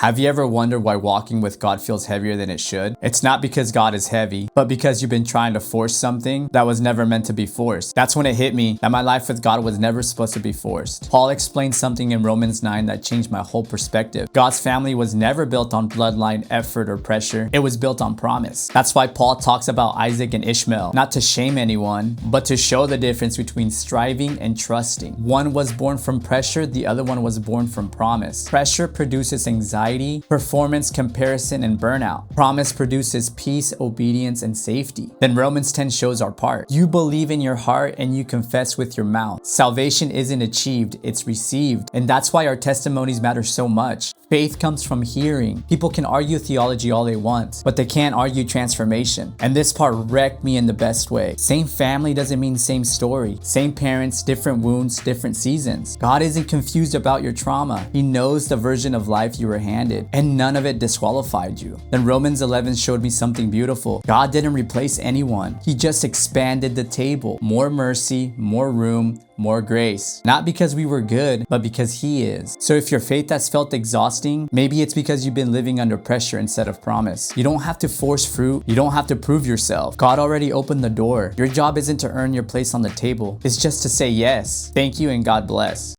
Have you ever wondered why walking with God feels heavier than it should? It's not because God is heavy, but because you've been trying to force something that was never meant to be forced. That's when it hit me that my life with God was never supposed to be forced. Paul explained something in Romans 9 that changed my whole perspective. God's family was never built on bloodline, effort, or pressure. It was built on promise. That's why Paul talks about Isaac and Ishmael, not to shame anyone, but to show the difference between striving and trusting. One was born from pressure, the other one was born from promise. Pressure produces anxiety, performance, comparison, and burnout. Promise produces peace, obedience, and safety. Then Romans 10 shows our part. You believe in your heart and you confess with your mouth. Salvation isn't achieved, it's received. And that's why our testimonies matter so much. Faith comes from hearing. People can argue theology all they want, but they can't argue transformation. And this part wrecked me in the best way. Same family doesn't mean same story. Same parents, different wounds, different seasons. God isn't confused about your trauma. He knows the version of life you were handed, and none of it disqualified you. Then Romans 11 showed me something beautiful. God didn't replace anyone. He just expanded the table. More mercy, more room, more grace. Not because we were good, but because He is. So if your faith has felt exhausting, maybe it's because you've been living under pressure instead of promise. You don't have to force fruit. You don't have to prove yourself. God already opened the door. Your job isn't to earn your place on the table. It's just to say yes. Thank you and God bless.